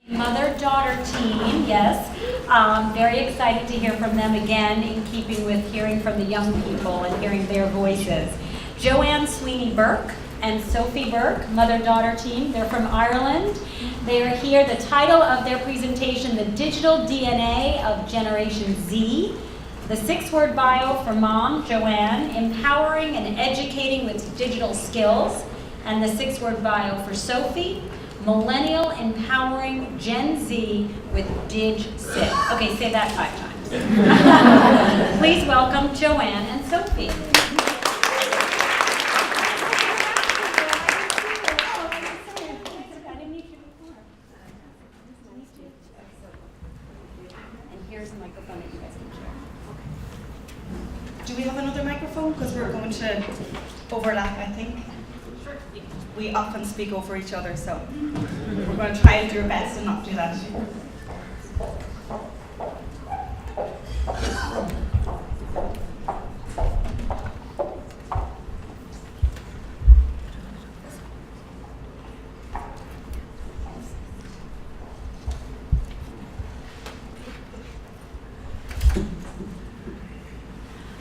Mother-daughter team, yes. Very excited to hear from them again, in keeping with hearing from the young people and hearing their voices. Joanne Sweeney-Burke and Sophie Burke, mother-daughter team. They're from Ireland. They are here. The title of their presentation, The Digital DNA of Generation Z. The 6-word bio for mom, Joanne, empowering and educating with digital skills. And the 6-word bio for Sophie, Millennial Empowering Gen Z with Dig Sit. Okay, say that 5 times. Please welcome Joanne and Sophie. And here's a microphone that you guys can share. Do we have another microphone? Because we're going to overlap, I think. We often speak over each other, so we're going to try and do our best and not do that.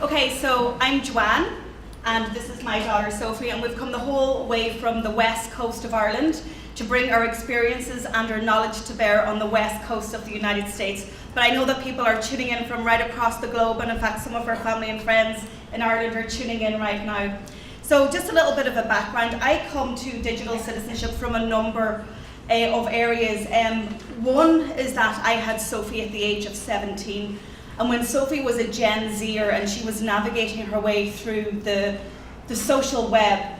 Okay, so I'm Joanne. And this is my daughter Sophie, and we've come the whole way from the west coast of Ireland to bring our experiences and our knowledge to bear on the west coast of the United States. But I know that people are tuning in from right across the globe, and in fact some of our family and friends in Ireland are tuning in right now. So just a little bit of a background. I come to digital citizenship from a number of areas. One is that I had Sophie at the age of 17. And when Sophie was a Gen Zer and she was navigating her way through the social web,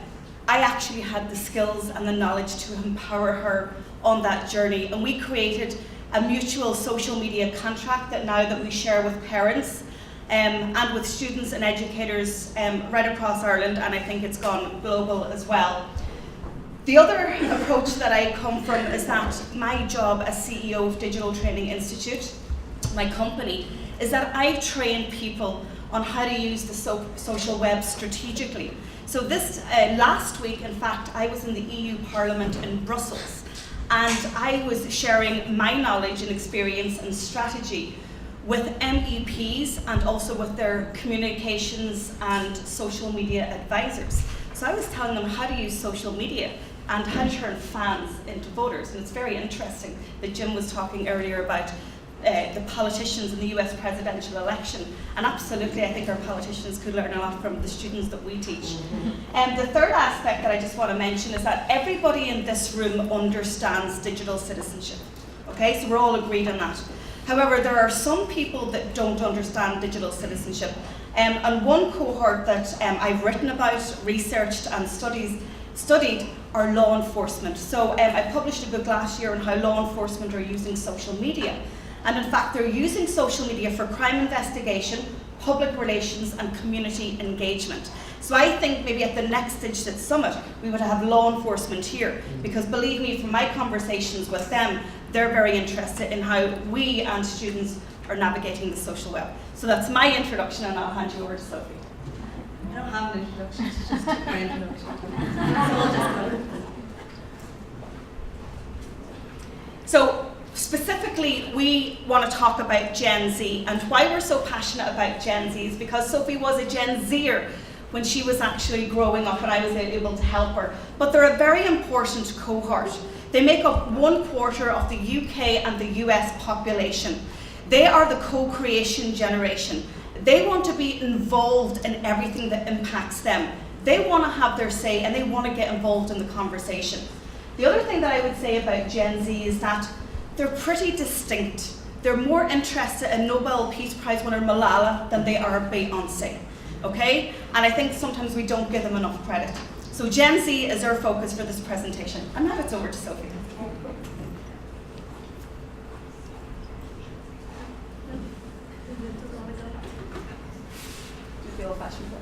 I actually had the skills and the knowledge to empower her on that journey. And we created a mutual social media contract that we share with parents and with students and educators right across Ireland, and I think it's gone global as well. The other approach that I come from is that my job as CEO of Digital Training Institute, my company, is that I train people on how to use the social web strategically. So this last week, in fact, I was in the EU Parliament in Brussels, and I was sharing my knowledge and experience and strategy with MEPs and also with their communications and social media advisors. So I was telling them how to use social media and how to turn fans into voters, and it's very interesting that Jim was talking earlier about the politicians in the US presidential election, and absolutely I think our politicians could learn a lot from the students that we teach. And the third aspect that I just want to mention is that everybody in this room understands digital citizenship. Okay, so we're all agreed on that. However, there are some people that don't understand digital citizenship. And one cohort that I've written about, researched and studied are law enforcement. So I published a book last year on how law enforcement are using social media. And in fact, they're using social media for crime investigation, public relations, and community engagement. So I think maybe at the next Digital Summit, we would have law enforcement here, because believe me, from my conversations with them, they're very interested in how we and students are navigating the social web. So that's my introduction, and I'll hand you over to Sophie. I don't have an introduction, she just took my introduction. So specifically, we want to talk about Gen Z, and why we're so passionate about Gen Z is because Sophie was a Gen Zer when she was actually growing up, and I was able to help her. But they're a very important cohort. They make up 1/4 of the UK and the US population. They are the co-creation generation. They want to be involved in everything that impacts them. They want to have their say, and they want to get involved in the conversation. The other thing that I would say about Gen Z is that they're pretty distinct. They're more interested in Nobel Peace Prize winner Malala than they are Beyoncé, okay? And I think sometimes we don't give them enough credit. So Gen Z is our focus for this presentation. And now it's over to Sophie. The old-fashioned way.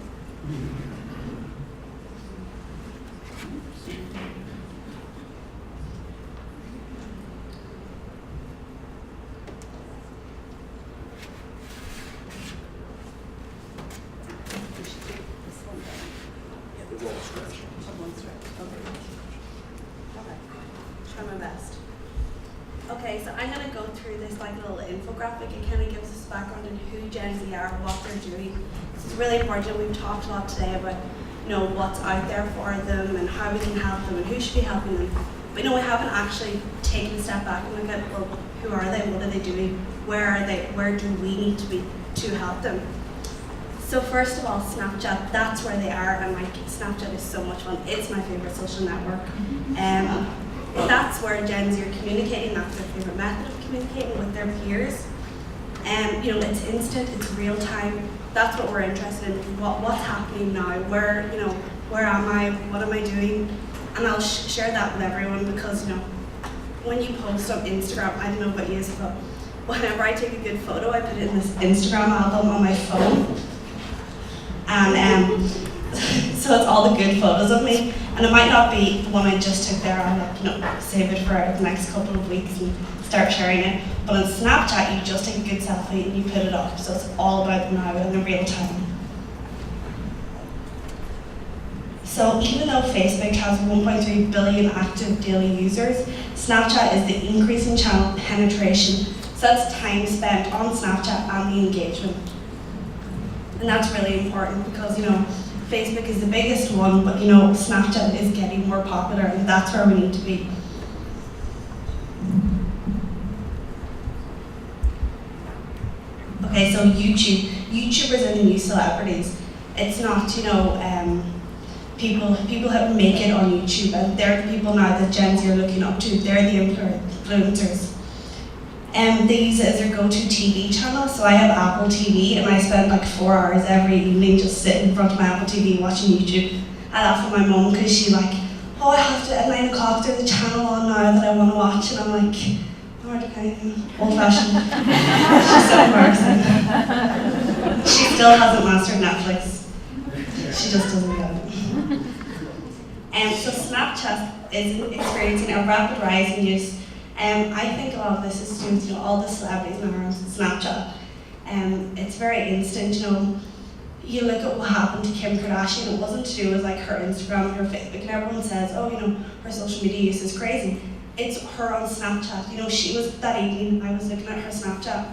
Try my best. Okay, so I'm going to go through this like little infographic. It kind of gives us background on who Gen Z are, what they're doing. It's really important. We've talked a lot today about what's out there for them and how we can help them and who should be helping them. But we haven't actually taken a step back and look at, well, who are they? What are they doing? Where are they? Where do we need to be to help them? So first of all, Snapchat, that's where they are, and Snapchat is so much fun. It's my favorite social network. That's where Gen Z are communicating. That's their favorite method of communicating with their peers. It's instant, it's real time. That's what we're interested in. What's happening now? Where am I? What am I doing? And I'll share that with everyone because when you post on Instagram, I don't know about you, but whenever I take a good photo, I put it in this Instagram album on my phone. And so it's all the good photos of me. And it might not be the one I just took there. I'll save it for the next couple of weeks and start sharing it. But on Snapchat, you just take a good selfie and you put it up. So it's all about now in the real time. So even though Facebook has 1.3 billion active daily users, Snapchat is the increasing channel penetration. So that's time spent on Snapchat and the engagement. And that's really important because, Facebook is the biggest one, but, Snapchat is getting more popular and that's where we need to be. Okay, so YouTubers are the new celebrities. It's not, people who make it on YouTube, and they're the people now that Gen Z are looking up to. They're the influencers. They use it as their go-to TV channel. So I have Apple TV, and I spend like 4 hours every evening just sitting in front of my Apple TV watching YouTube. I laugh at my mum because she's like, "Oh, I have to at 9 o'clock there's a channel on now that I want to watch," and I'm like, okay, old-fashioned. She's so embarrassing. She still hasn't mastered Netflix. She just doesn't get it. So Snapchat is experiencing a rapid rise in use. I think a lot of this is due to all the celebrities now are on Snapchat. It's very instant. You look at what happened to Kim Kardashian. It wasn't to do with like her Instagram and her Facebook, and everyone says, "Oh, her social media use is crazy." It's her on Snapchat. She was that evening. I was looking at her Snapchat,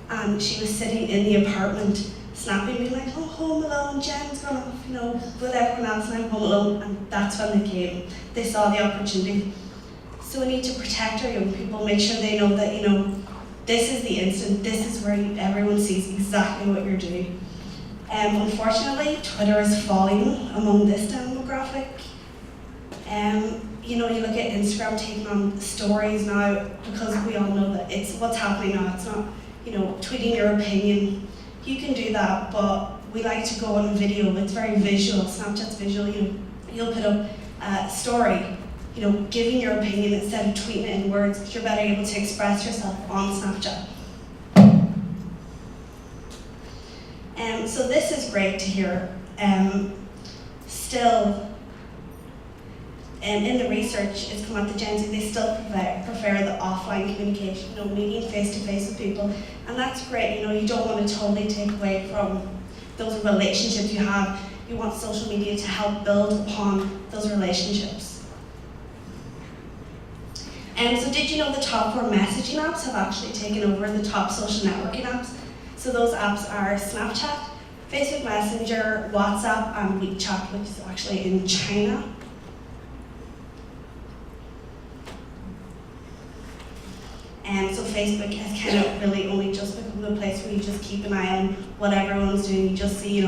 and she was sitting in the apartment, snapping, being like, "Oh, home alone. Jen's gone off, with everyone else, and I'm home alone." And that's when they came. They saw the opportunity. So we need to protect our young people, make sure they know that, this is the instant, this is where everyone sees exactly what you're doing. Unfortunately, Twitter is falling among this demographic. You look at Instagram taking on stories now because we all know that it's what's happening now. It's not, tweeting your opinion. You can do that, but we like to go on video. It's very visual. Snapchat's visual. You'll put up a story. Giving your opinion instead of tweeting it in words, because you're better able to express yourself on Snapchat. So this is great to hear. Still, in the research, it's come out that Gen Z, they still prefer the offline communication, meeting face-to-face with people, and that's great. You don't want to totally take away from those relationships you have. You want social media to help build upon those relationships. So did you know the top 4 messaging apps have actually taken over the top social networking apps? So those apps are Snapchat, Facebook Messenger, WhatsApp, and WeChat, which is actually in China. So Facebook has kind of really only just become the place where you just keep an eye on what everyone's doing. You just see,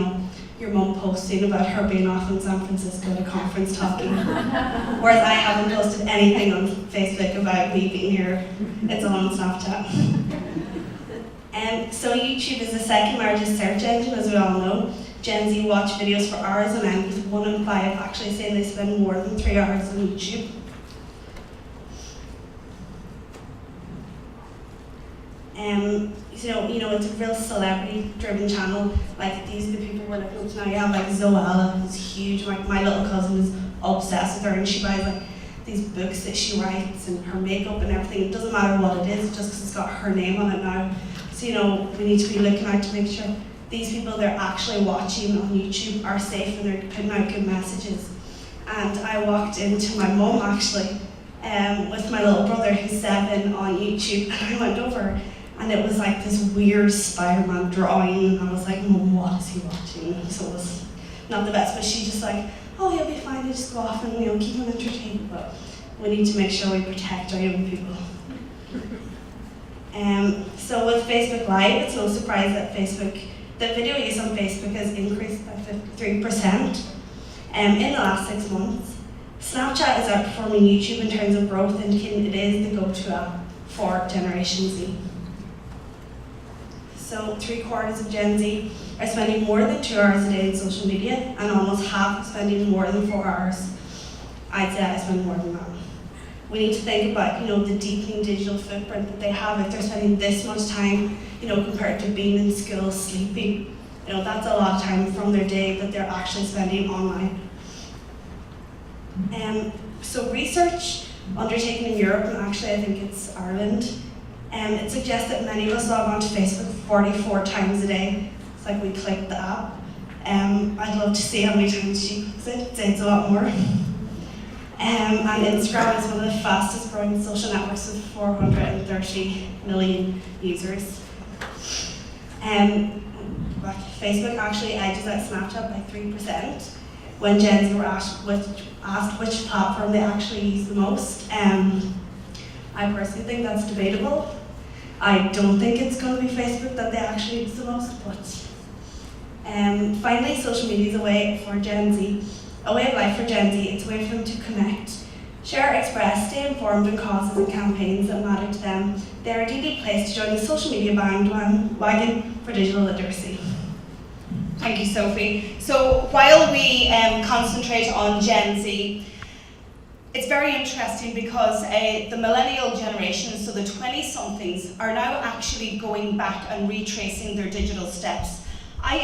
your mum posting about her being off in San Francisco at a conference talking. Whereas I haven't posted anything on Facebook about me being here. It's all on Snapchat. So YouTube is the second largest search engine, as we all know. Gen Z watch videos for hours on end, with 1 in 5 actually saying they spend more than 3 hours on YouTube. It's a real celebrity-driven channel. Like, these are the people we're looking up to now. You have like Zoella, who's huge. Like, my little cousin is obsessed with her, and she buys like these books that she writes and her makeup and everything. It doesn't matter what it is, just because it's got her name on it now. So we need to be looking out to make sure these people they're actually watching on YouTube are safe and they're putting out good messages. And I walked into my mum actually with my little brother who's 7 on YouTube, and I went over and it was like this weird Spider-Man drawing, and I was like, Mum, what is he watching? So it was not the best, but she just like, oh, he'll be fine, you just go off and keep him entertained, but we need to make sure we protect our young people. So with Facebook Live, it's no surprise that the video use on Facebook has increased by 53% in the last 6 months. Snapchat is outperforming YouTube in terms of growth, and it is the go-to app for Generation Z. So 3/4 of Gen Z are spending more than 2 hours a day in social media, and almost half are spending more than 4 hours. I'd say I spend more than that. We need to think about, the deepening digital footprint that they have if they're spending this much time, compared to being in school, sleeping. That's a lot of time from their day that they're actually spending online. So research undertaken in Europe, and actually I think it's Ireland, it suggests that many of us log onto Facebook 44 times a day. It's like we click the app. I'd love to see how many times she clicks it. I'd say it's a lot more. And Instagram is one of the fastest growing social networks with 430 million users. Facebook actually edges out Snapchat by 3%. When Gen Z were asked which platform they actually use the most, I personally think that's debatable. I don't think it's going to be Facebook that they actually use the most, but finally, social media is a way of life for Gen Z. It's a way for them to connect, share, express, stay informed on causes and campaigns that matter to them. They're ideally placed to join the social media bandwagon for digital literacy. Thank you, Sophie. So while we concentrate on Gen Z, it's very interesting because the millennial generation, so the 20-somethings, are now actually going back and retracing their digital steps. I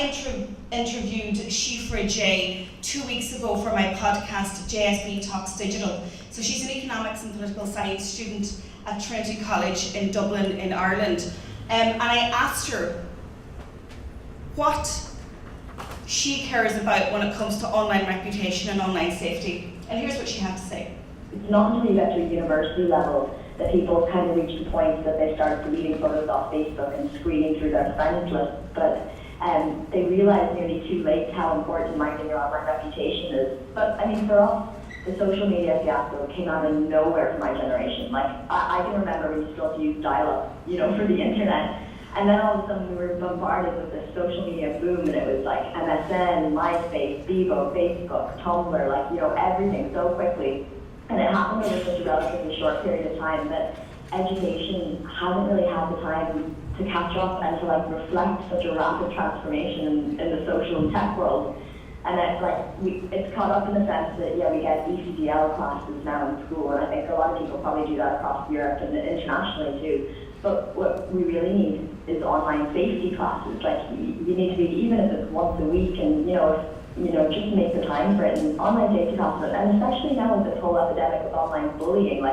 interviewed Shifra J 2 weeks ago for my podcast, JSB Talks Digital. So she's an economics and political science student at Trinity College in Dublin in Ireland. And I asked her what she cares about when it comes to online reputation and online safety. And here's what she had to say. It's not until you get to a university level that people kind of reach the point that they start deleting photos off Facebook and screening through their friends list. But they realize nearly too late how important minding your online reputation is. But I mean, for us, the social media fiasco came out of nowhere for my generation. Like, I can remember we still use dial-up, for the internet. And then all of a sudden we were bombarded with this social media boom, and it was like MSN, MySpace, Bebo, Facebook, Tumblr, everything so quickly. And it happened over such a relatively short period of time that education hasn't really had the time to catch up and to reflect such a rapid transformation in the social and tech world. And it's caught up in the sense that, we get ECDL classes now in school, and I think a lot of people probably do that across Europe and internationally too. But what we really need is online safety classes. You need to be, even if it's once a week, and just make the time for it. And online safety classes, and especially now with this whole epidemic of online bullying,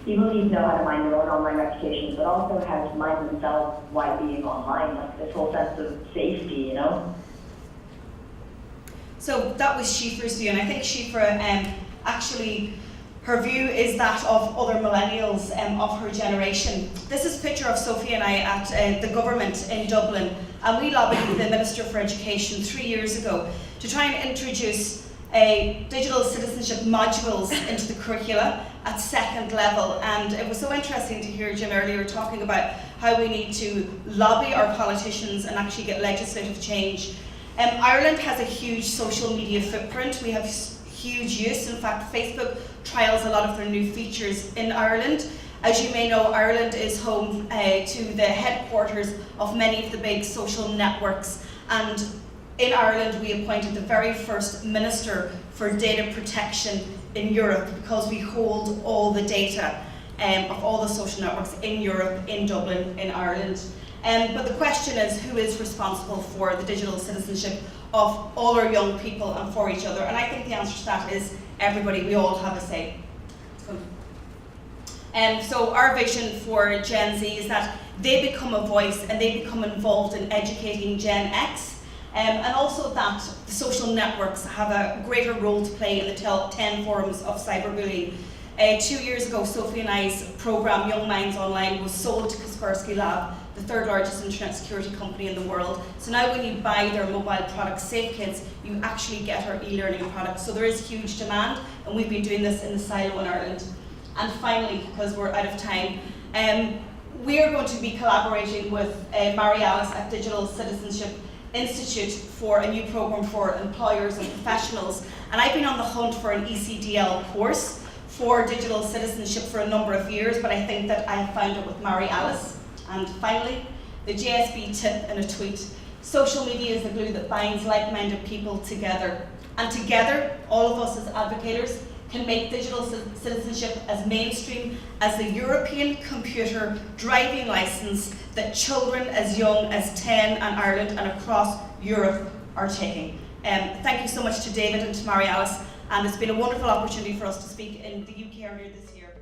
people need to know how to mind their own online reputations, but also how to mind themselves while being online. This whole sense of safety, So that was Shifra's view, and I think Shifra actually, her view is that of other millennials of her generation. This is a picture of Sophie and I at the government in Dublin, and we lobbied the Minister for Education 3 years ago to try and introduce digital citizenship modules into the curricula at second level. And it was so interesting to hear Jim earlier talking about how we need to lobby our politicians and actually get legislative change. Ireland has a huge social media footprint. We have huge use. In fact, Facebook trials a lot of their new features in Ireland. As you may know, Ireland is home to the headquarters of many of the big social networks. And in Ireland, we appointed the very first Minister for Data Protection in Europe, because we hold all the data of all the social networks in Europe, in Dublin, in Ireland. But the question is, who is responsible for the digital citizenship of all our young people and for each other? And I think the answer to that is everybody. We all have a say. So our vision for Gen Z is that they become a voice and they become involved in educating Gen X, and also that the social networks have a greater role to play in the 10 forums of cyberbullying. 2 years ago, Sophie and I's program, Young Minds Online, was sold to Kaspersky Lab, the third largest internet security company in the world. So now when you buy their mobile product, Safe Kids, you actually get our e-learning product. So there is huge demand, and we've been doing this in the silo in Ireland. And finally, because we're out of time, we are going to be collaborating with Mary Alice at Digital Citizenship Institute for a new program for employers and professionals. And I've been on the hunt for an ECDL course for digital citizenship for a number of years, but I think that I have found it with Mary Alice. And finally, the JSB tip in a tweet. Social media is the glue that binds like-minded people together. And together, all of us as advocators can make digital citizenship as mainstream as the European computer driving license that children as young as 10 in Ireland and across Europe are taking. Thank you so much to David and to Mary Alice, and it's been a wonderful opportunity for us to speak in the UK earlier this year.